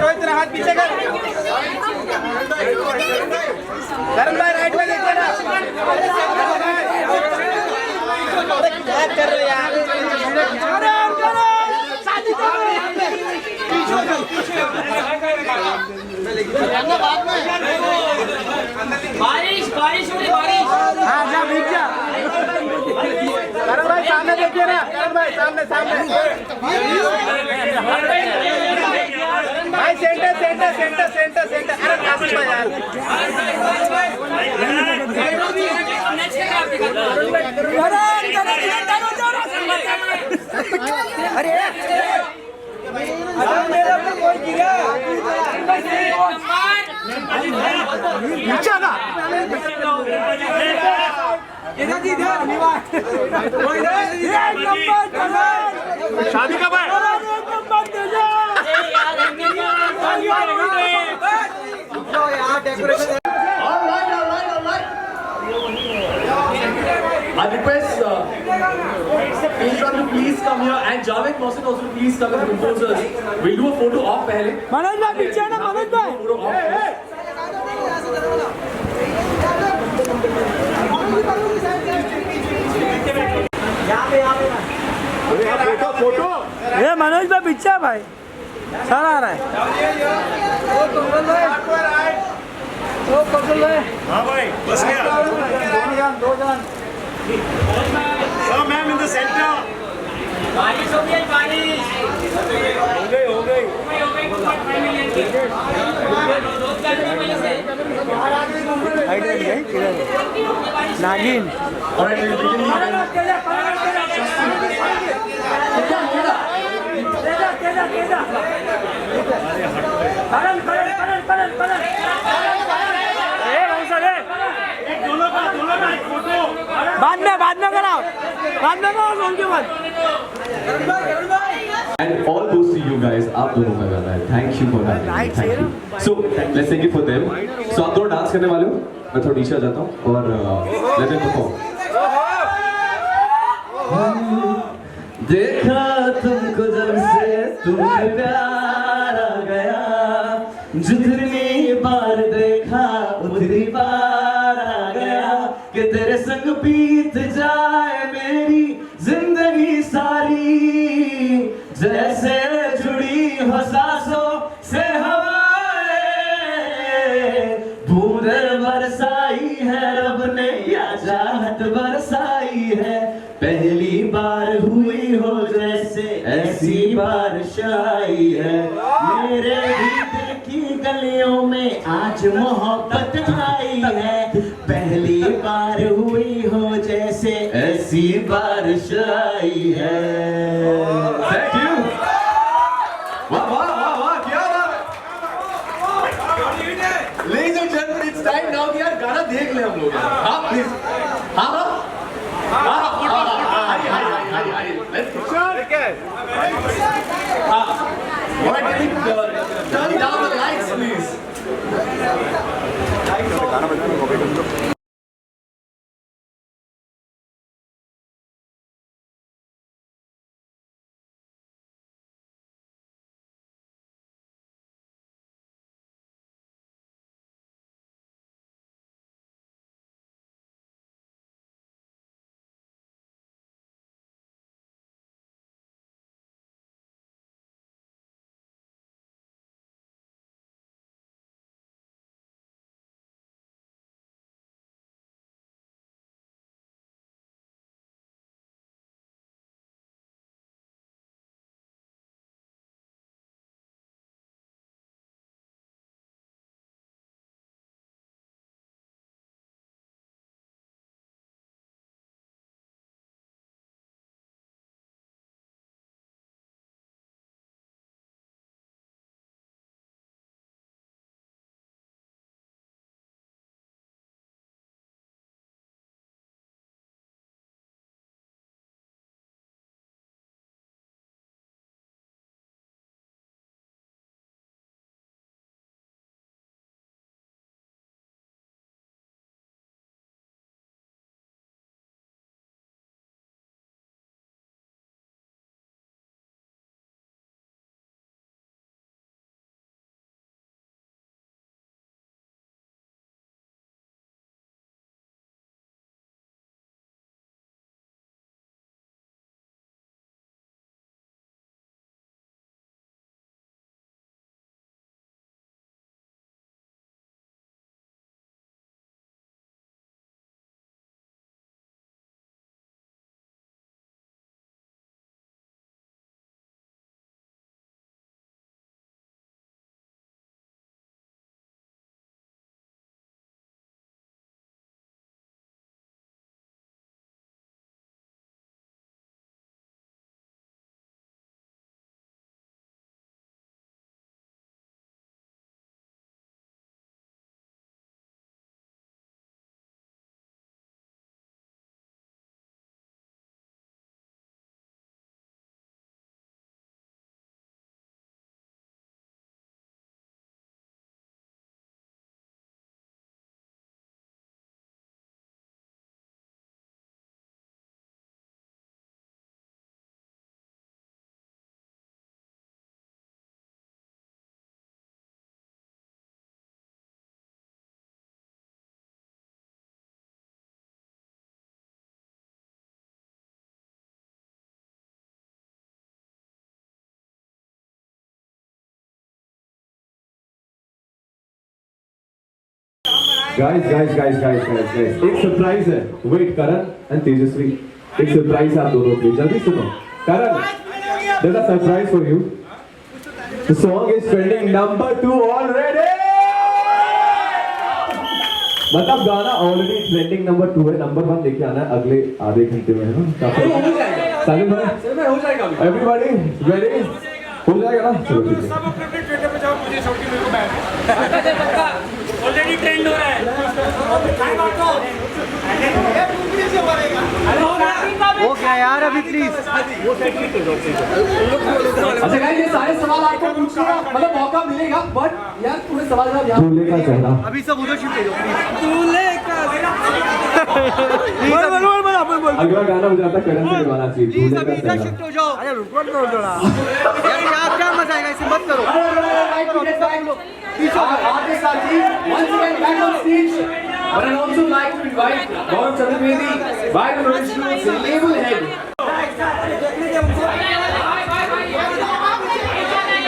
रोहित हाथ पीछे कर। करण भाई राइट में देखो ना। क्या कर रहे यार? बारिश बारिश हो रही बारिश। हाँ जा भीग जा। करण भाई सामने देखिए ना। करण भाई सामने सामने। भाई centre centre centre centre centre. अरे काशी भाई यार। अरे मेरा तो कोई गिरा। नीचे ना। शादी कब है? I request Ishwan to please come here and Javed Mohsin also to please come as composers. We'll do a photo off पहले. मनोज भाई पीछे ना मनोज भाई. Photo off. फोटो ये मनोज भाई पीछे भाई सारा आ रहा है। हाँ भाई बस गया। दो जन Sir, ma'am in the center. बारिश हो गई बारिश। हो गई। नागिन बाद में कराओ उनके बाद। And all goes to you guys. आप दोनों का गाना है. Thank you for that. Thank you. So let's take it for them. So आप दोनों डांस करने वाले हो. मैं थोड़ा नीचे आ जाता हूँ और let them perform. देखा तुमको जब से तुम्हें प्यार आ गया, जितनी बार देखा उतनी बार आ गया कि तेरे संग बीत जाए मेरी जिंदगी सारी, जैसे जुड़ी हो सांसों से हवाएं, बूंदे बरसाई है रब ने या चाहत बरसाई है, पहली बार हुई हो जैसे ऐसी बारिश आई है, मेरे भी दिल की गलियों में आज मोहब्बत आई है, पहली बार हुई हो जैसे ऐसी बारिश आई है। Thank you. वाह वाह वाह वाह क्या बात है। Ladies and gentlemen, it's time now कि यार गाना देख ले हम लोग। हाँ प्लीज। हाँ हाँ हाँ let's go. Alright, turn down the lights, please. Guys, एक सरप्राइज है. Wait, Karan and Tejasvi. एक सरप्राइज आप दोनों के लिए. जल्दी सुनो. Karan, there's a surprise for you. The song is trending number 2 already. मतलब गाना ऑलरेडी ट्रेंडिंग नंबर 2 है. नंबर 1 लेके आना है अगले आधे घंटे में, है ना? सालिम भाई हो जाएगा. Everybody ready? हो जाएगा ना? चलो ठीक है. सब अपने ट्विटर पे जाओ, मुझे छोटी मेरे को बैठ ऑलरेडी ट्रेंड हो रहा है. हो गया यार अभी प्लीज. अच्छा गाइस, ये सारे सवाल आपको पूछने का मतलब मौका मिलेगा, बट यार पूरे सवाल जवाब यहाँ दूल्हे का चेहरा. अभी सब उधर शिफ्ट हो जाओ प्लीज. बोल. अगला गाना हो जाता करण से गाना चाहिए. प्लीज दूल्हे अभी का इधर चेहरा. शिफ्ट हो जाओ. अरे रुको थोड़ा यार, यहाँ क्या मजा आएगा, ऐसे मत करो. आगे साथी once again back on stage, but I'd also like to invite Gaurav Chaturvedi, Viral Originals label head.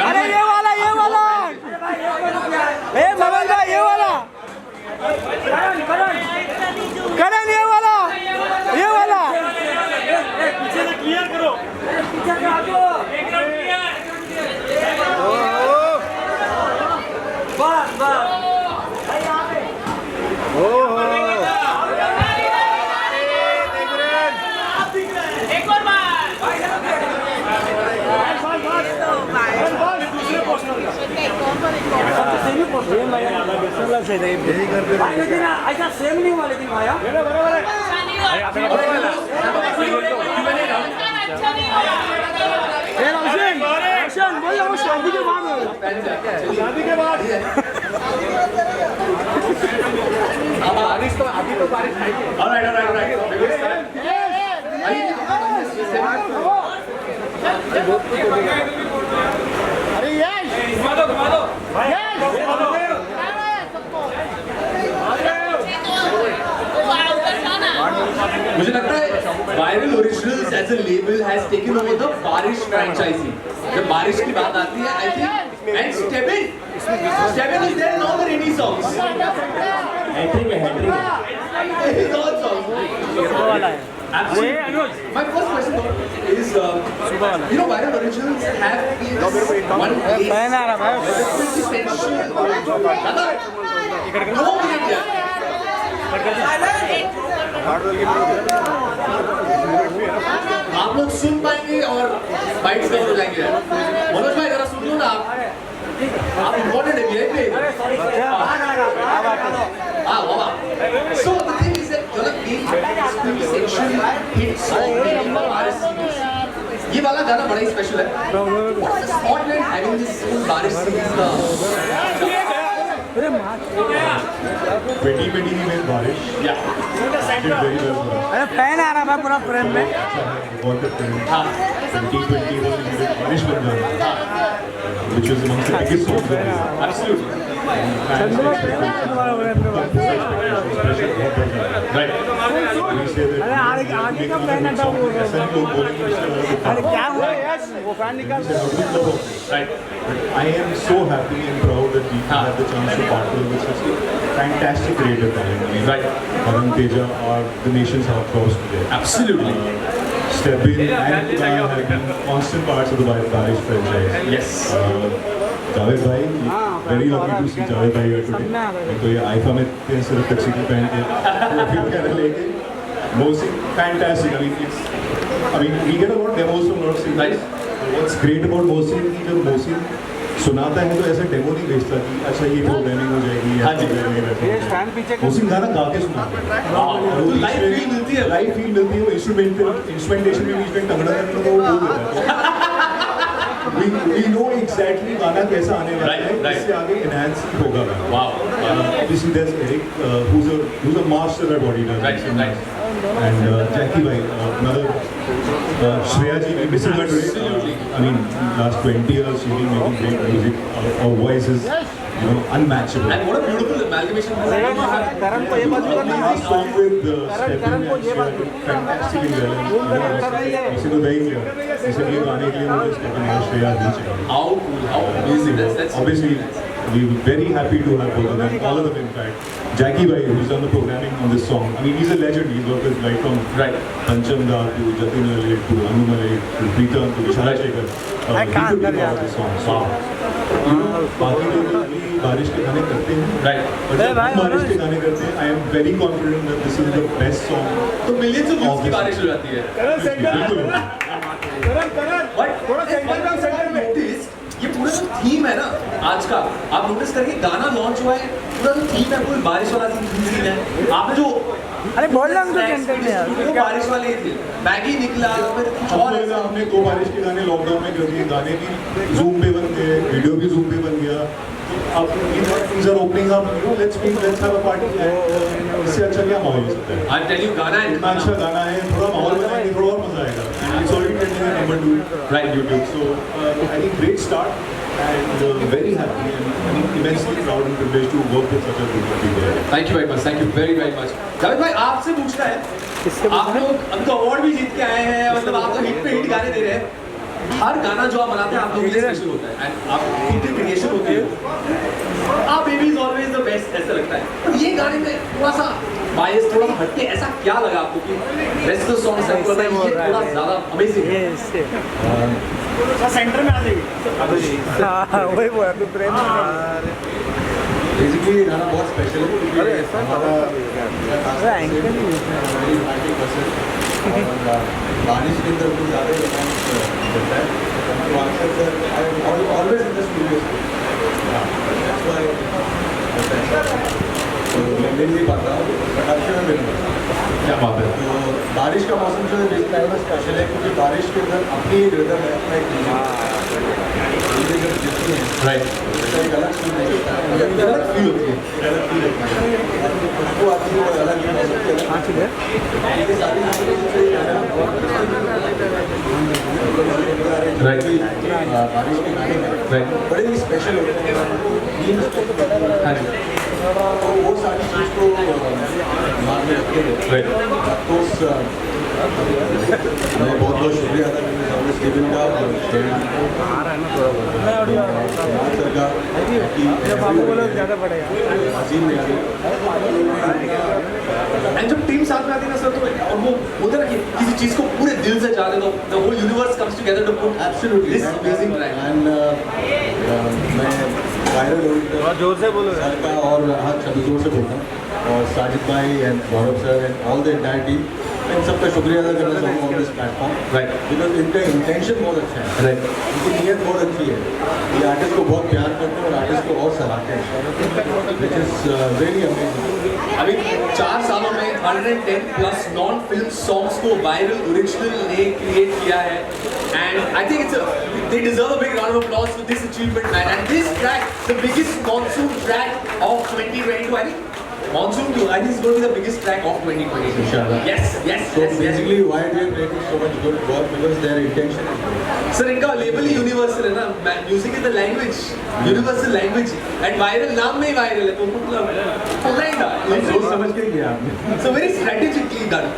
अरे ये वाला ए ममन भाई, ये वाला करण, ये वाला पीछे से क्लियर करो. एक और बार. ऐसा सेम नहीं हुआ लेकिन भाया. रोशन बोल रहा हूँ शादी के बाद मुझे लगता है viral originals as a label has taken over the Baarish franchise. जब बारिश की बात आती है, I think and Stebin is there in all the rainy songs. Hattrick है. Is all songs. Absolutely. My first question though is, you know, viral originals have been one place. No minute yet. आप लोग सुन पाएंगे और bytes cover हो जाएंगे. मनोज भाई जरा सुन लो ना आप इम्पोर्टेंट है VIP. वाह. So the thing is that you know being section hit song ये वाला गाना बड़ा ही स्पेशल है. What is the spotlight having this full बारिश series का 2020 में बारिश. Yeah. अरे फैन आ रहा था पूरा फ्रेम में. बहुत हाँ 2020 was बारिश बन जाना. Which was amongst the biggest songs. Absolutely. Right. We say that. आगे का फैन हटा वो. अरे क्या हुआ यार, वो फैन निकाल. Right. But I am so happy and proud that we have the chance to partner with such a fantastic creative talent. Right. Karan, Teja are the nation's heartthrobs today. Absolutely. Stebin and Kumail have been constant parts of the Barish franchise. Yes. Javed bhai, very lucky to see Javed bhai here today. तो ये IIFA में सिर्फ tuxedo पहन के टोपी वगैरह लेके Mohsin, fantastic. I mean we get a lot of demos from a lot of singers. What's great about Mohsin कि जब Mohsin सुनाता है तो ऐसा डेमो नहीं भेजता कि अच्छा ये प्रोग्रामिंग हो जाएगी या Mohsin गाना गा के सुनाता है. लाइव फील मिलती है. लाइव फील मिलती है. वो इंस्ट्रूमेंटेशन में बीच में टंगड़ा करने को बोल देता है. We know exactly गाना कैसा आने वाला है. इससे आगे enhance होगा. Wow. Obviously there's Eric who's a master at what he does. Right. And Jackie bhai, another Shreya ji, we miss her today. I mean, last 20 years she's been making great music. Her voice is, you know, unmatchable. And what a beautiful amalgamation. करण को ये बात करना है. Last song with Stephen and Shreya did fantastically well. किसी को देख लिया. इसलिए गाने के लिए मुझे Stephen और Shreya ही चाहिए. How amazing. That's Obviously we were very happy to have both of them, all of them in fact. Jackie Bhai, who's done the programming on this song, I mean, he's a legend. He's worked with right from Pancham Da to Jatin Ali to Anu Malay to Preetam to Vishal Shekhar. He could be part of this song. So, you know, बाकी लोग अभी बारिश के गाने करते हैं, but जब हम बारिश के गाने करते हैं, I am very confident that this is the best song. तो मिलियंस ऑफ व्यूज की बारिश हो जाती है। थोड़ा सेंटर में ये पूरा जो थीम है ना आज का, आप नोटिस करेंगे गाना लॉन्च हुआ है, पूरा जो थीम है कोई बारिश वाला सीन है। आपने जो अरे बोल रहा हूँ तो सेंटर में यार, वो बारिश वाले ही थे, मैगी निकला, फिर कुछ और ऐसा। हमने 2 बारिश के गाने लॉकडाउन में कर दिए, गाने भी जूम पे बन गए, वीडियो भी जूम पे बन गया। अब things are opening up, you know, let's have a party. इससे अच्छा क्या माहौल हो सकता है? I tell you, गाना है, इतना अच्छा गाना है, थोड़ा माहौल बनाएंगे, थोड़ा और मजा आएगा। It's already trending at number 2 right YouTube. So I think great start and very happy and I mean immensely proud and privileged to work with such a group of people. Thank you very much. Thank you very very much. Javed भाई आपसे पूछना है, आप लोग अभी तो award भी जीत के आए हैं, मतलब आप लोग हिट पे हिट गाने दे रहे हैं। हर गाना जो आप बनाते हैं आप लोगों के लिए स्पेशल होता है एंड आप उनकी क्रिएशन होती है, आप baby is always the best ऐसा लगता है। पर ये गाने में थोड़ा सा बायस, थोड़ा सा हटके, ऐसा क्या लगा आपको कि रेस्ट ऑफ द सॉन्ग से आपको लगा ये थोड़ा ज्यादा अमेजिंग है? सेंटर में आ जाएगी। हाँ वही वो है, प्रेम बेसिकली ये गाना बहुत स्पेशल है क्योंकि हमारा बारिश के अंदर कुछ ज़्यादा रोमांस होता है, तो अक्सर ऑलवेज इन द स्टूडियो, तो मैं मिल नहीं पाता हूँ बट अच्छे में मिलूँगा। क्या बात है। तो बारिश का मौसम जो है बेसिकली स्पेशल है क्योंकि बारिश के अंदर अपनी एक रिदम है, अपना एक राइट, एक अलग फील होता है, अलग फील होती है, अलग फील होती है, उसको आपकी वो अलग हो सकती है। बारिश के गाने में बड़े ही स्पेशल होते हैं, तो वो सारी चीज़ को दिमाग में रखते हैं। तो मैं बहुत बहुत शुक्रिया अदा करना स्टीवन का और जब टीम साथ में आती है ना सर, तो और वो होता है ना कि किसी चीज़ को पूरे दिल से चाहते तो the whole universe comes together to put absolutely this amazing track. And मैं वायरल जोर से बोलो सर का और हाँ चलो जोर से बोलता हूँ, और साजिद भाई and Gaurav sir and all the entire team, इन सबका शुक्रिया अदा करना चाहूँगा on this platform, right, because इनका इंटेंशन बहुत अच्छा है, राइट, इनकी नीयत बहुत अच्छी है, ये आर्टिस्ट को बहुत प्यार करते हैं और आर्टिस्ट को और सराहते हैं, विच इज़ वेरी अमेजिंग। अभी 4 सालों में 110 प्लस नॉन फिल्म सॉन्ग्स को वायरल ओरिजिनल ने क्रिएट किया है, and I think they deserve a big round of applause for this achievement, man. And this track, the biggest monsoon track of 2022, I think. Monsoon too. I think it's going to be the biggest track of 2022. Inshallah. Yes, yes, So yes, basically, why they are creating so much good work because their intention is good. Sir, इनका label ही universal है ना, music is the language, universal language, and viral नाम में ही viral है, तो मतलब होना ही था। सोच समझ के किया आपने। So very strategically done.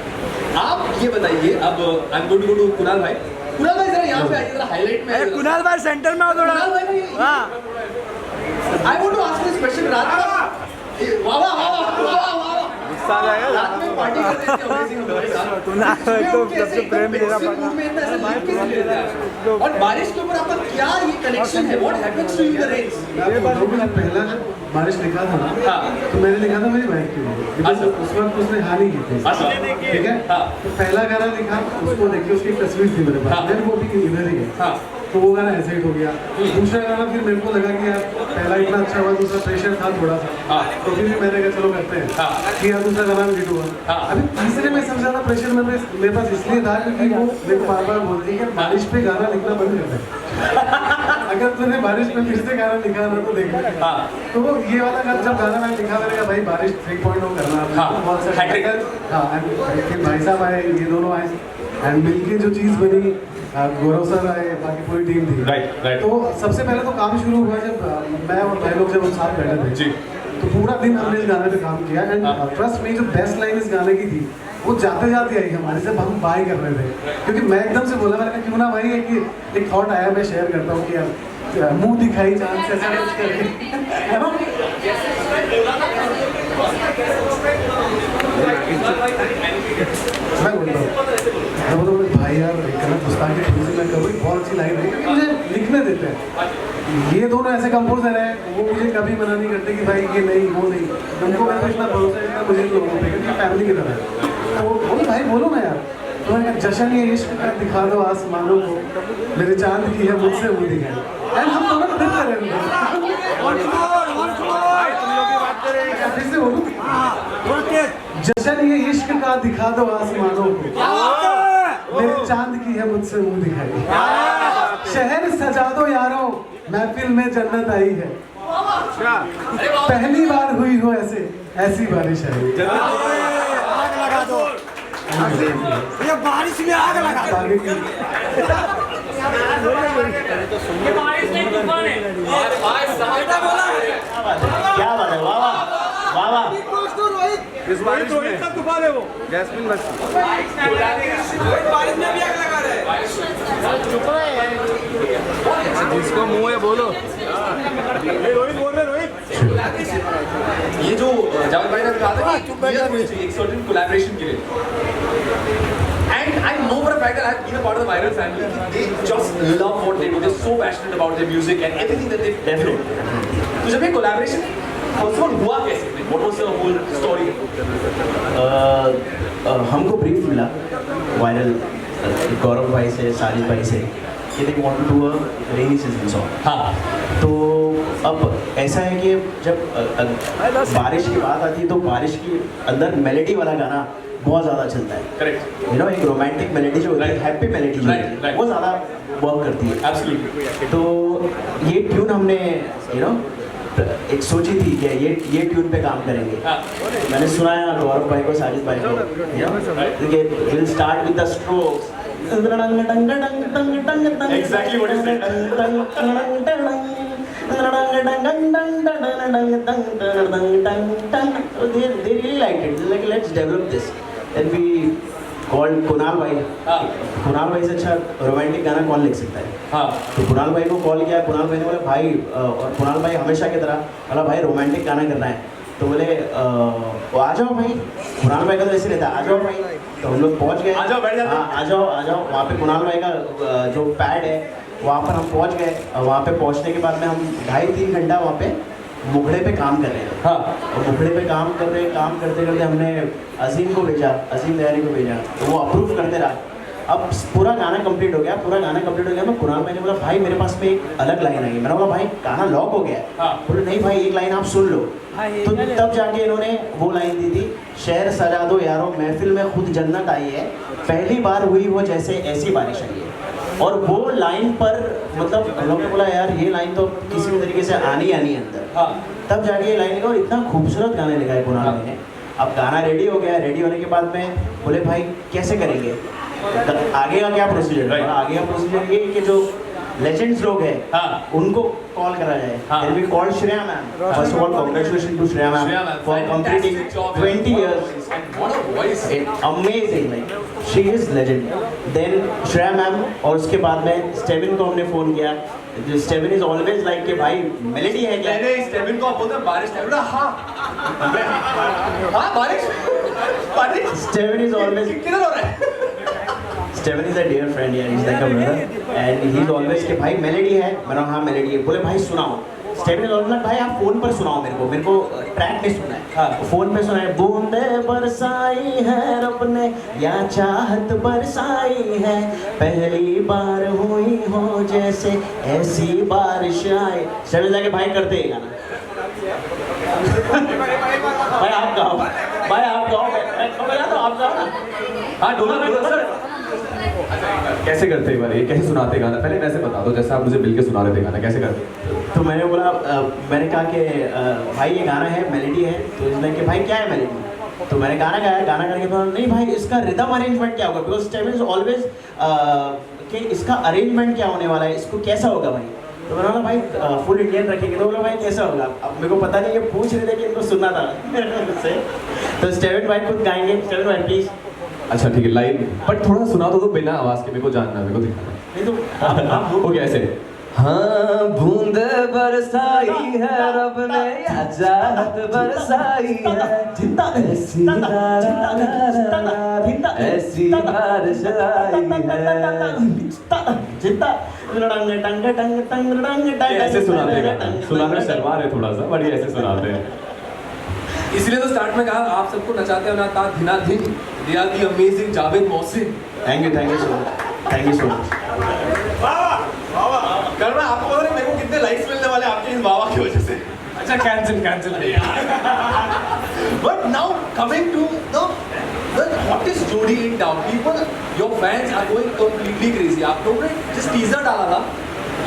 आप ये बताइए, अब I'm going to go to Kunal भाई। कुणाल भाई जरा यहाँ पे आइए, जरा हाईलाइट में। कुणाल भाई सेंटर में आओ थोड़ा। हाँ। I want to ask this question, रात में वाह वाह वाह वाह वाह गुस्सा आ जाएगा। रात में पार्टी करते हैं अमेजिंग हमारे साथ। कुणाल भाई तो सबसे प्रेम मेरा पड़ा। और बारिश के ऊपर आपका क्या ये कनेक्शन है? What happens to you in the rains? पहला जब बारिश लिखा था ना, तो मैंने लिखा था मेरी वाइफ के लिए, बिकॉज़ उस वक्त उसने हानि की थी, ठीक है। तो पहला गाना लिखा, उसको देखिए, उसकी तस्वीर थी मेरे पास, मैंने वो भी इधर ही है, तो वो गाना ऐसे हिट हो गया। दूसरा गाना फिर मेरे को लगा कि यार पहला इतना अच्छा हुआ, दूसरा प्रेशर था थोड़ा सा, तो फिर मैंने कहा चलो करते हैं कि यार दूसरा गाना भी हिट हुआ। अभी तीसरे में सबसे ज़्यादा प्रेशर मेरे पास इसलिए था क्योंकि वो मेरे को बार बार बोलती है कि बारिश पे गाना लिखना बंद कर दे, अगर तूने बारिश पे फिर से गाना लिखा ना तो देख लेगा। तो वो ये वाला गाना जब गाना मैंने लिखा, मैंने कहा भाई बारिश 3.0 करना, बहुत सारे फिर भाई साहब आए, ये दोनों आए, एंड मिलके जो चीज़ बनी, गौरव सर आए, बाकी पूरी टीम थी, राइट। तो सबसे पहले तो काम शुरू हुआ जब मैं और भाई लोग जब हम साथ बैठे थे, तो पूरा दिन हमने इस गाने पे काम किया, एंड ट्रस्ट में जो बेस्ट लाइन इस गाने की थी वो जाते जाते आई हमारे, जब हम बाय कर रहे थे, क्योंकि मैं एकदम से बोला, मैंने कहा क्यों ना भाई एक थॉट आया, मैं शेयर करता हूँ कि यार मुंह दिखाई चांद से ऐसा कुछ करके, है ना? मैं बोलता हूँ भाई यार गलत गुस्ताखी थोड़ी सी मैं करूँ, बहुत अच्छी लाइन है क्योंकि मुझे लिखने देते हैं। ये दोनों ऐसे कंपोजर हैं, वो मुझे कभी मना नहीं करते कि भाई ये नहीं वो नहीं, उनको मैं तो इतना भरोसा है इतना मुझे लोगों पे क्योंकि फैमिली की तरह है। तो वो बोले भाई बोलो ना यार, तो मैंने कहा जश्न ये इश्क का दिखा दो आसमानों को, मेरे चांद की है मुझसे वो दिखाए। एंड हम दोनों फिर करेंगे, फिर से बोलूं, जश्न ये इश्क का दिखा दो आसमानों को, मेरे चांद की है मुझसे मुंह दिखाई। शहर सजा दो यारों, महफिल में जन्नत आई है, पहली बार हुई हो ऐसे ऐसी बारिश है। आग लगा दो, ये बारिश में आग लगा दो। ये बारिश नहीं तूफान है। क्या बात है, वाह वाह वाह वाह। इस बारिश में का तूफान है वो, जैस्मिन बस बारिश में भी आग लगा रहे हैं। जिसको मुंह है बोलो। रोहित बोल रहे, रोहित। ये जो जावेद भाई ने कहा था कि एक सर्टेन कोलैबोरेशन के लिए, and I know for a fact that I've been a part of the viral family. They just love what they do. They're so passionate about their music and everything that they Definitely. तो जब ये collaboration first of all हुआ कैसे? What was the whole story? हमको brief मिला viral गौरव भाई से, साजिद भाई से कि they want to do a rainy season song. हाँ, तो अब ऐसा है कि जब बारिश की बात आती है तो बारिश के अंदर मेलेडी वाला गाना बहुत ज़्यादा चलता है। करेक्ट। यू नो एक रोमांटिक मेलेडी जो होती है, हैप्पी मेलेडी जो होती है, वो ज़्यादा वर्क करती है। एब्सोल्युटली। तो ये ट्यून हमने यू नो एक सोची थी कि ये ट्यून पे काम करेंगे। मैंने सुनाया गौरव भाई को, साजिद भाई को, will start with the strokes. Exactly what is it? They really liked it. They're like, let's develop this. Then we called Kunal भाई। कुणाल भाई से अच्छा रोमांटिक गाना कौन लिख सकता है? हाँ। तो कुणाल भाई को कॉल किया। कुणाल भाई ने बोला भाई, और कुणाल भाई हमेशा की तरह बोला भाई रोमांटिक गाना करना है। तो बोले आ जाओ भाई। कुणाल भाई का तो ऐसे रहता है, आ जाओ भाई। तो हम लोग पहुँच गए। आ जाओ, बैठ जाते। हाँ, आ जाओ। वहाँ पे कुणाल भाई का जो पैड है वहाँ पर हम पहुँच गए। वहाँ पे पहुँचने के बाद में हम 2.5-3 घंटा वहाँ पे मुखड़े पे काम कर रहे थे। हाँ। और मुखड़े पे काम करते हमने अजीम को भेजा, अजीम दयारी को भेजा, तो वो अप्रूव करते रहा। अब पूरा गाना कंप्लीट हो गया। मैं कुणाल भाई ने बोला भाई मेरे पास में एक अलग लाइन आई है। मैंने बोला भाई गाना लॉक हो गया है। हाँ। बोले नहीं भाई एक लाइन आप सुन लो। तो तब जाके इन्होंने वो लाइन दी थी, शहर सजा दो यारों, महफिल में खुद जन्नत आई है, पहली बार हुई वो जैसे ऐसी बारिश आई है। और वो लाइन पर मतलब हम लोगों ने बोला यार ये लाइन तो किसी भी तरीके से आनी है अंदर। हाँ। तब जाके ये लाइन लिखा और इतना खूबसूरत गाने लिखा है कुणाल भाई ने। अब गाना रेडी हो गया। रेडी होने के बाद में बोले भाई कैसे करेंगे, आगे का क्या प्रोसीजर है? आगे का प्रोसीजर ये कि जो लेजेंड्स लोग हैं हाँ। उनको कॉल करा जाए। हाँ। Then we called Shreya ma'am. First of all, congratulations to Shreya ma'am for completing 20 years. And what a voice. Amazing, like she is legend. Then Shreya ma'am और उसके बाद में स्टेविन को हमने फोन किया। स्टेविन इज ऑलवेज लाइक कि भाई melody है क्या? मैंने स्टेविन को बोलते हैं बारिश टाइम ना। हाँ बारिश। स्टेविन इज ऑलवेज किधर हो रहा है? Steven is a dear friend, yeah, he's like a brother, and he's always कि भाई मेलेडी है। मैंने हाँ मेलेडी है। बोले भाई सुनाओ। Steven is always like भाई आप फोन पर सुनाओ मेरे को ट्रैक नहीं सुना है। हाँ। फोन पे सुना है। बूंदे बरसाई है रब ने या चाहत बरसाई है, पहली बार हुई हो जैसे ऐसी बारिश आए। Steven जाके भाई करते हैं गाना। भाई आप गाओ, आप गाओ ना। हाँ डोला सर। कैसे करते हैं ये कैसे सुनाते गाना? पहले वैसे बता दो जैसे आप मुझे मिल के सुना रहे थे गाना, कैसे करते? तो मैंने बोला मैंने कहा कि भाई ये गाना है, मेलेडी है। तो इसने कि भाई क्या है मेलेडी? तो मैंने गाना गाया। गाना करके बोला नहीं भाई इसका रिदम अरेंजमेंट क्या होगा, बिकॉज स्टेविन इज ऑलवेज कि इसका अरेंजमेंट क्या होने वाला है, इसको कैसा होगा भाई? तो मैंने बोला भाई फुल इंडियन रखेंगे। तो बोला भाई कैसा होगा? अब मेरे को पता नहीं, ये पूछ रहे थे कि इनको सुनना था मुझसे। तो स्टेविन भाई खुद गाएंगे। स्टेविन भाई प्लीज। अच्छा ठीक है, लाइन बट थोड़ा सुना तो बिना आवाज के, मेरे को जानना, मेरे को दिखाना। नहीं तो आप हो गया ऐसे। हाँ बूंद बरसाई है रब ने या चाहत बरसाई है ऐसी ऐसी बारिश आई है। ऐसे सुनाते हैं, सुनाने शर्मा रहे थोड़ा सा, बड़ी ऐसे सुनाते हैं। इसलिए तो स्टार्ट में कहा आप सबको नचाते हो ना ता धिना धिन, they are the amazing Javed Mohsin. Thank you so much, thank you so much. Karuna आपको पता नहीं मेरे को कितने लाइक्स मिलने वाले आपके इस वावा की वजह से। अच्छा cancel But now coming to the hottest जोड़ी in town, people, your fans are going completely crazy. आप लोगों ने just teaser डाला था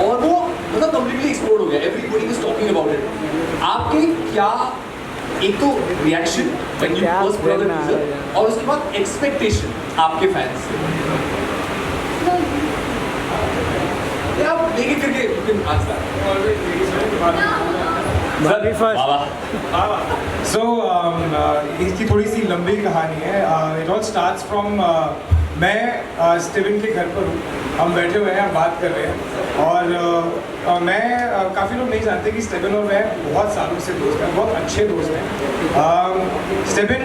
और वो मतलब completely explode हो गया. Everybody is talking about it. आपके क्या एक तो reaction when you first put out the teaser और उसके बाद expectation आपके fans से. आप लेके करके So इसकी थोड़ी सी लंबी कहानी है. It all starts from मैं स्टीवन के घर पर हूँ, हम बैठे हुए हैं, हम बात कर रहे हैं और मैं काफ़ी लोग नहीं जानते कि स्टीवन और मैं बहुत सालों से दोस्त हैं, बहुत अच्छे दोस्त हैं. स्टीवन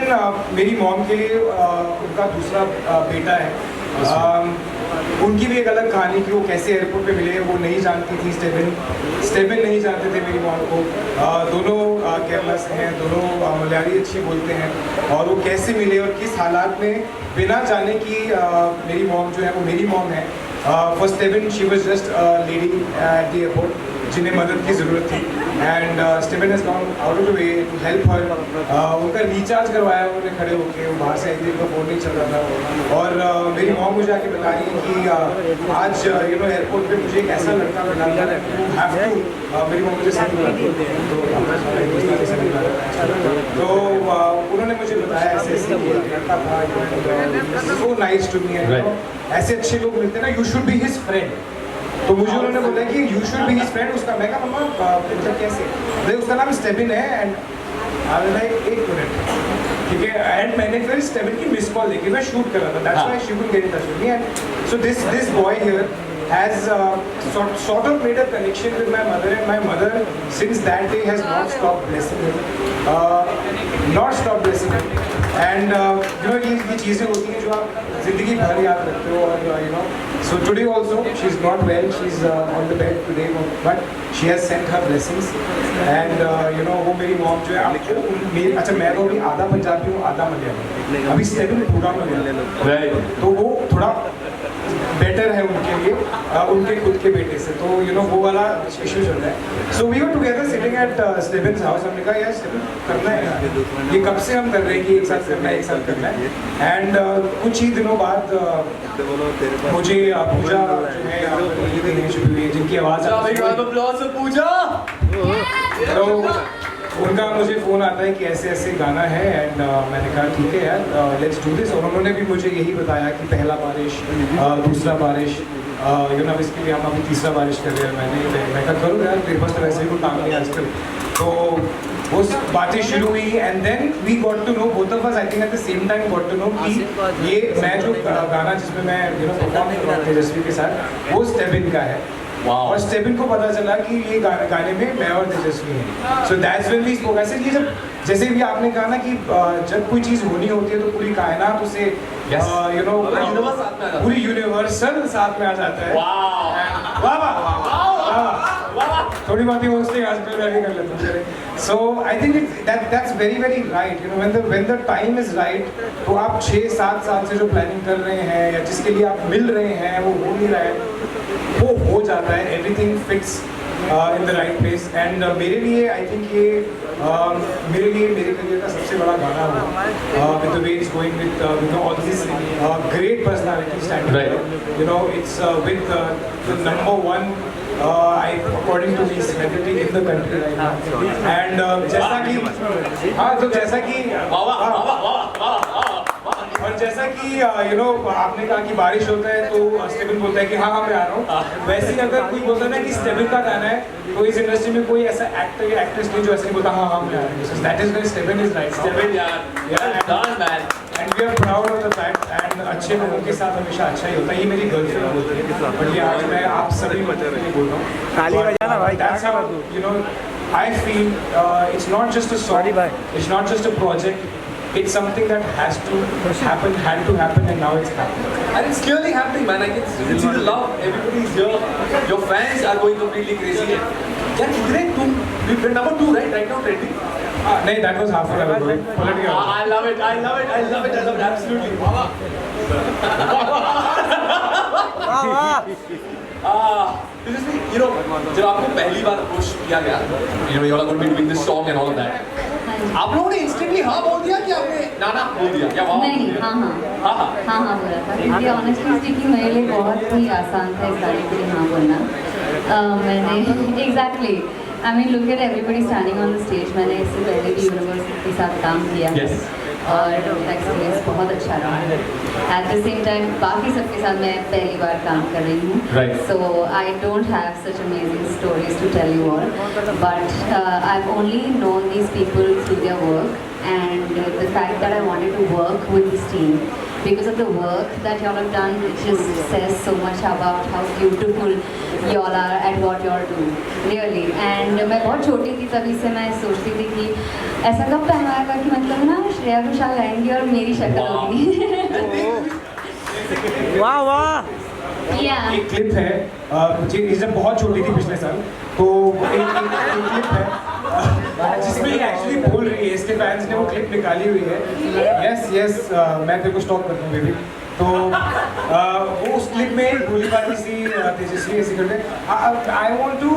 मेरी मॉम के लिए उनका दूसरा बेटा है. उनकी भी एक अलग कहानी कि वो कैसे एयरपोर्ट पे मिले वो नहीं जानती थी. स्टीवन नहीं जानते थे मेरी मॉम को. दोनों केरला से हैं, दोनों मलयाली अच्छी बोलते हैं और वो कैसे मिले और किस हालात में बिना जाने कि मेरी मॉम जो है वो मेरी मॉम है. For Steven she was just lady at the airport जिन्हें मदद की ज़रूरत थी and Steven has gone out of the way to help her. उनका रिचार्ज करवाया उन्होंने खड़े होकर, वो बाहर से आई थी, उनका फ़ोन नहीं चल रहा था और मेरी मॉम मुझे आके बता रही है कि आज एयरपोर्ट पे मुझे एक ऐसा लड़का मिला मेरी मॉम मुझे समझ तो उन्होंने मुझे बताया ऐसे ऐसे लड़का था, सो नाइस टू मी. ऐसे अच्छे लोग मिलते हैं ना, you should be his friend. तो मुझे उन्होंने बोला कि you should be his friend. उसका मैं कहा मम्मा मतलब कैसे, भाई उसका नाम स्टीवन है एंड एक मिनट ठीक है. एंड मैंने फिर स्टीवन की मिस कॉल देखी, मैं शूट कर रहा था, that's why she could get in touch with me. And so this boy here has sort of made a connection with my mother, and my mother since that day has not stopped blessing him, and ये चीज़ें होती हैं जो आप ज़िंदगी भर याद रखते हो. और so today also she is not well, she is on the bed today, but she has sent her blessings and वो मेरी मॉम जो है आपको अच्छा मैं तो अभी आधा पंजाबी हूँ आधा मलयाली, अभी स्टीवन पूरा मलयाली, तो वो थोड़ा बेटर है उनके लिए उनके खुद के बेटे से. तो वो वाला इशू चल रहा है. So we were together sitting at Steven's house. हमने कहा यार स्टीवन करना है, ये कब से हम कर रहे हैं कि एक साथ करना है, एक साथ करना है. एंड कुछ ही दिनों बाद मुझे पूजा जो है जिनकी आवाज़ पूजा तो उनका मुझे फ़ोन आता है कि ऐसे ऐसे गाना है एंड मैंने कहा ठीक है यार लेट्स डू दिस. और उन्होंने भी मुझे यही बताया कि पहला बारिश दूसरा बारिश इसके लिए हम अभी तीसरा बारिश कर रहे हैं. मैं कहा करो यार तेरे पास तो वैसे ही कोई काम नहीं आजकल. तो वो बातें शुरू हुई and then we got to know both of us, I think at the same time got to know कि ये मैं जो गाना जिसमें मैं परफॉर्म कर रहा हूँ तेजस्वी के साथ वो स्टीवन का है. और स्टीवन को पता चला कि ये गाने में मैं और तेजस्वी हैं. So that's when we spoke. ऐसे ये जब जैसे भी आपने कहा ना कि जब कोई चीज़ होनी होती है तो पूरी कायनात उसे पूरी यूनिवर्सल साथ में आ जाता है. थोड़ी बातें होस्टिंग आजकल मैं भी कर लेता हूँ. So I think that's very very right. When the time is right तो आप 6-7 साल से जो प्लानिंग कर रहे हैं या जिसके लिए आप मिल रहे हैं वो हो नहीं रहा है, वो हो जाता है. Everything fits in the right place. And मेरे लिए आई थिंक ये मेरे करियर का सबसे बड़ा गाना हो with the way it's going with all this great personality standing. It's with the number 1 according to the celebrity in the country right now. And जैसा कि और जैसा कि आपने कहा कि बारिश होता है तो स्टीवन बोलता है कि हाँ मैं आ रहा हूँ. वैसे ही अगर कोई बोलता है ना कि स्टीवन का गाना है तो इस इंडस्ट्री में कोई ऐसा एक्टर या एक्ट्रेस नहीं जो ऐसे नहीं बोलता हाँ मैं आ रहा हूँ. That is when Steven is right. Steven यार done man. And we are proud of the fact and अच्छे लोगों के साथ हमेशा अच्छा ही होता है। ये मेरी गर्लफ्रेंड होती है, बट ये आज मैं आप सभी लोगों के लिए बोल रहा हूँ। ताली बजाना भाई, That's how, you know, I feel it's not just a song, it's not just a project, it's something that has to happen, had to happen, and now it's happening. And it's clearly happening, man. I can see the love. Everybody's here. Your fans are going completely crazy. क्या कितने तुम number 2 right now trending? नहीं, that was half an hour ago. Political. I love it. I love it. I love it. I love it. Absolutely. You know, जब आपको पहली बार approach किया गया, you know, you all are going to be doing this song and all of that. आप लोगों ने instantly हाँ बोल दिया कि आपने ना बोल दिया क्या? नहीं, हाँ बोला था, क्योंकि ऑनेस्टली स्पीकिंग मेरे लिए बहुत ही आसान था इस गाने के लिए हाँ बोलना। मैंने exactly I mean look at everybody standing on the stage. मैंने इससे पहले भी यूनिवर्स के साथ काम किया और एक्सपीरियंस बहुत अच्छा रहा। एट द सेम टाइम बाकी सबके साथ मैं पहली बार काम कर रही हूँ, so I don't have such amazing stories to tell you all, but I have only known these people through their work and the fact that I wanted to work with this team because of the work that y'all have done, it just says so much about how beautiful y'all are at what y'all do, really. And मैं बहुत छोटी थी तभी से मैं सोचती थी कि ऐसा कब टाइम आएगा कि मतलब ना श्रेया घोषाल गाएंगी और मेरी शक्ल होगी। वाह वाह। एक क्लिप है, जब बहुत छोटी थी पिछले साल, तो एक क्लिप है जिसमें ये एक्चुअली बोल रही है, इसके फैंस ने वो क्लिप निकाली हुई है। यस मैं तेरे को स्टॉप कर दूँ बेबी। तो वो उस क्लिप में गोलीबारी सी तेजस्वी ऐसी करते I want to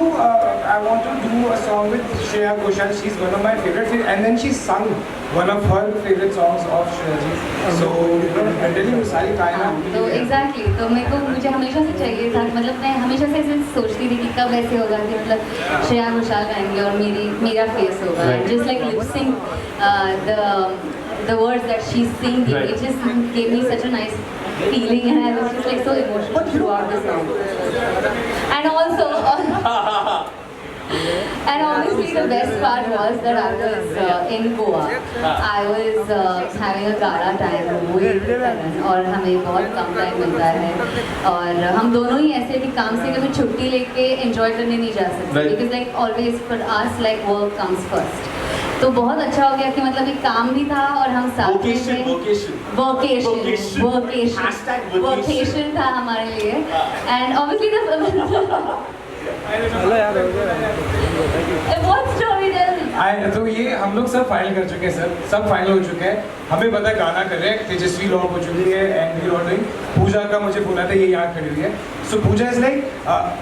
do a song with Shreya Ghoshal, she is one of my favourite, and then she sang one of her favourite songs of Shreya ji. So mentally वो सारी कायनात तो एग्जैक्टली, तो मेरे को मुझे हमेशा से चाहिए था, मतलब मैं हमेशा से ऐसे सोचती थी कि कब ऐसे होगा कि मतलब श्रेया घोषाल गाएंगे और मेरा फेस होगा, just like lip sync the words that she's singing, it just gave me such a nice feeling, and I was just like so emotional throughout the song. And also, and obviously the best part was that I was in Goa. I was having a gala time with Karan, और हमें बहुत कम time मिलता है और हम दोनों ही ऐसे कि काम से कभी छुट्टी लेके enjoy करने नहीं जा सकते, because like always for us like work comes first. तो बहुत अच्छा हो गया कि मतलब एक काम भी था और हम साथ में वोकेशन था हमारे लिए, एंड ऑब्वियसली तो ये हम लोग सब फाइनल कर चुके हैं सर, सब फाइनल हो चुके हैं। हमें पता है गाना कर रहे हैं, तेजस्वी लॉक हो चुकी है एंड वी ऑर्डरिंग। पूजा का मुझे बोला था ये यहाँ खड़ी हुई है, सो पूजा इज लाइक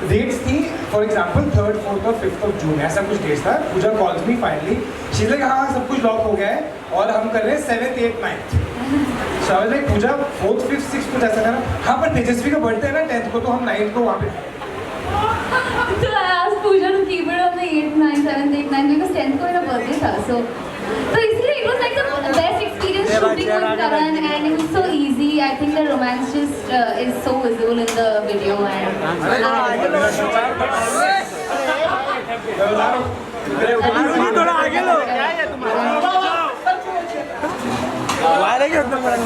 डेट्स थी फॉर एग्जांपल 3rd, 4th और 5th ऑफ जून, ऐसा कुछ डेट्स था। Pooja calls me finally, she is like हाँ सब कुछ लॉक हो गया है और हम कर रहे हैं 7th, 8th, 9th। So I was like Puja 4th, 5th, 6th कुछ ऐसा करना। हाँ पर तेजस्वी का बर्थडे है ना 10th को, तो हम 9th को वहाँ पे। So I asked Pooja to keep it on the 8th, 9th, 7th, 8th, 9th because 10th को मेरा birthday था, so इसलिए it was like the best experience shooting with Karan, and it was so easy. I think the romance just is so visible in the video, and थोड़ा आगे लो, viral के उतना बड़ा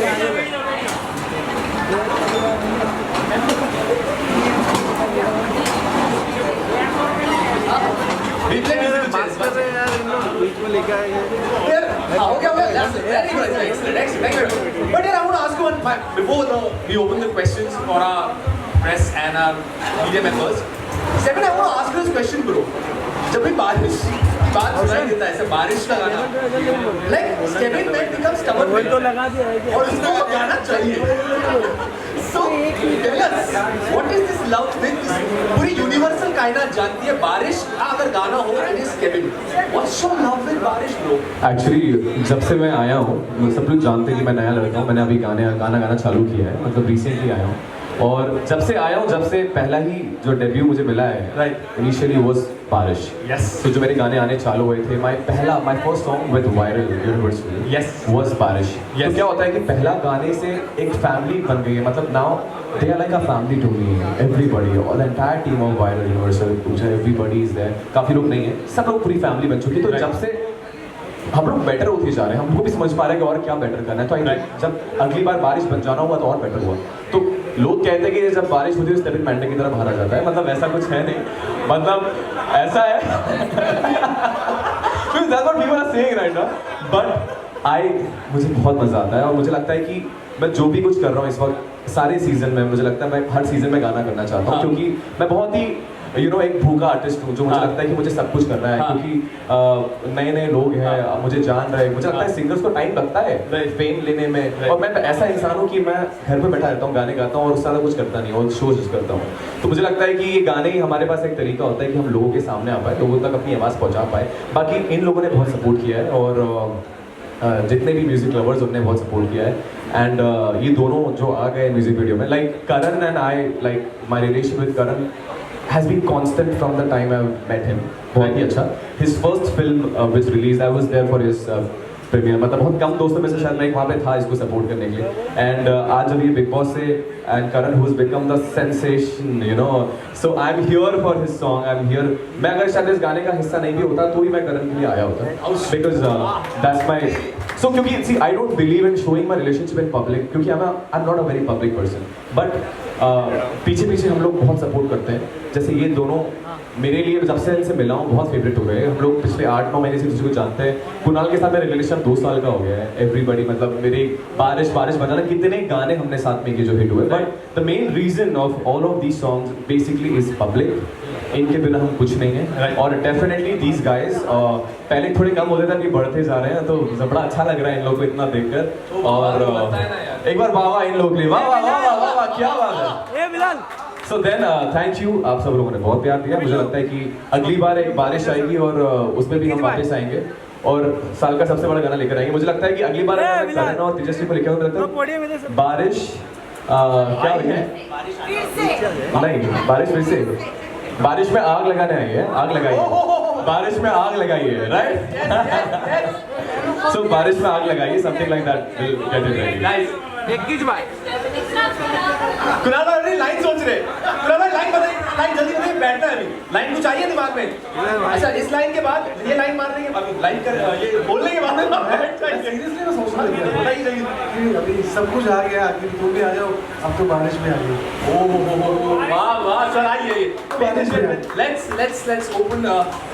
But I want to ask you one before we open the questions for our press and our media members. Second, I want to ask you this question, bro. जब भी बारिश बात सुनाई देता है, ऐसे बारिश का गाना, like Kevin Matt becomes stubborn और उसको गाना चाहिए. So tell us, what is this love with? पूरी यूनिवर्सल कायनात जानती है बारिश का अगर गाना हो it is Kevin. What's your love with बारिश, bro? एक्चुअली जब से मैं आया हूँ, सब लोग जानते हैं कि मैं नया लड़का हूँ। मैंने अभी गाना चालू किया है, मतलब रिसेंटली आया हूँ, और जब से आया हूँ, जब से पहला ही जो डेब्यू मुझे मिला है, राइट, इनिशियली वाज बारिश। यस। तो जो मेरे गाने आने चालू हुए थे, my first song with viral universally yes was बारिश। तो क्या होता है कि पहला गाने से एक फैमिली बन गई है, मतलब now they are like a family to me, everybody, all entire team of Viral Universal, Pooja, everybody is there. काफ़ी लोग नहीं है, सब लोग पूरी फैमिली बन चुकी है। तो जब से हम लोग बेटर होते जा रहे हैं, हमको भी समझ पा रहे हैं कि और क्या बेटर करना है। तो आई थिंक जब अगली बार बारिश बन जाना हुआ तो और बेटर हुआ। तो लोग कहते हैं कि जब बारिश होती है स्टेबिन मैंडे की तरह बाहर आ जाता है, मतलब ऐसा कुछ है नहीं, मतलब ऐसा है that's what people are saying right now, but मुझे बहुत मजा आता है और मुझे लगता है कि मैं जो भी कुछ कर रहा हूँ इस वक्त सारे सीजन में, मुझे लगता है मैं हर सीजन में गाना करना चाहता हूँ, क्योंकि मैं बहुत ही एक भूखा आर्टिस्ट हूँ जो मुझे लगता है कि मुझे सब कुछ करना है, क्योंकि नए नए लोग हैं, मुझे जान रहे हैं, मुझे लगता है सिंगर्स को टाइम लगता है फेम लेने में, और मैं ऐसा इंसान हूँ कि मैं घर पे बैठा रहता हूँ, गाने गाता हूँ और उससे ज़्यादा कुछ करता नहीं, और शोज करता हूँ। तो मुझे लगता है कि ये गाने ही हमारे पास एक तरीका होता है कि हम लोगों के सामने आ पाए, लोगों तक अपनी आवाज़ पहुँचा पाए। बाकी इन लोगों ने बहुत सपोर्ट किया है और जितने भी म्यूजिक लवर्स उन्होंने बहुत सपोर्ट किया है। एंड ये दोनों जो आ गए म्यूजिक वीडियो में, like Karan and I, like my relation with Karan has been constant from the time I met him. बहुत ही अच्छा। His first film which released, I was there for his premiere. मतलब बहुत कम दोस्तों में से शायद मैं वहाँ पे था इसको सपोर्ट करने के लिए। एंड आज जब ये बिग बॉस से and Karan who has become the sensation, you know, so I'm here for his song. I'm here. मैं अगर शायद इस गाने का हिस्सा नहीं भी होता तो ही मैं करण के लिए आया होता, because that's my so क्योंकि see I don't believe in showing my relationship in public, क्योंकि I'm not a very public person, but पीछे पीछे हम लोग बहुत सपोर्ट करते हैं। जैसे ये दोनों मेरे लिए जब से इनसे मिला हूँ बहुत फेवरेट हो गए। हम लोग पिछले 8-9 महीने से किसी को जानते हैं। कुणाल के साथ मेरा रिलेशन 2 साल का हो गया है। एवरीबडी, मतलब मेरे बारिश बजाना, कितने गाने हमने साथ में किए जो हिट हुए। But the main reason of all of these songs basically is public. इनके बिना हम कुछ नहीं है। और डेफिनेटली दीज गाइज पहले थोड़े कम होते थे, अभी बढ़ते जा रहे हैं, तो बड़ा अच्छा लग रहा है इन लोगों को इतना देखकर। और एक बार वाह इन लोगों के लिए, वाह वाह वाह वाह वाह, क्या बात है। सो देन थैंक यू, आप सब लोगों ने बहुत प्यार दिया। मुझे लगता है कि अगली बार एक बारिश आएगी और उसमें भी हम वापस आएंगे और साल का सबसे बड़ा गाना लेकर आएंगे। मुझे लगता है कि अगली बार करण और तेजस्वी को लेकर आऊँ, बारिश क्या हो गया? नहीं, बारिश फिर से, बारिश में आग लगाने आई है, आग लगाई है, बारिश में आग लगाई है, राइट? सो बारिश में आग लगाइए, something like that will get it ready. Kunal भाई लाइन सोच रहे, कुणाल भाई लाइन बताइए, लाइन जल्दी बताइए, बैठना है अभी। लाइन कुछ आई है दिमाग में? अच्छा, इस लाइन के बाद ये लाइन मारने के बाद, लाइन कर ये बोलने के बाद सीरियसली मैं सोच रहा था अभी सब कुछ आ गया, आखिर तुम भी आ जाओ, अब तो बारिश में आ गई। ओह वाह वाह, सर आइए, let's open the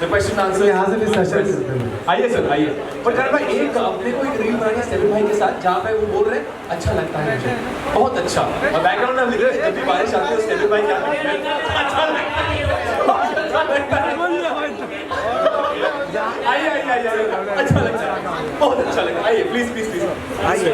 question answer. यहाँ से भी सेशन करते हैं। आइए सर, आइए। पर करण भाई एक अपने को एक रील बनाई है स्टेबिन भाई के साथ, जहाँ पे वो बोल रहे हैं अच्छा लगता है मुझे, बहुत अच्छा। और बैकग्राउंड में लिख रहे हैं जब भी बारिश आती है स्टेबिन भाई क्या करते हैं, अच्छा लगता है। आइए आइए आइए, अच्छा लगता है, बहुत अच्छा लगता है। आइए प्लीज प्लीज प्लीज, आइए।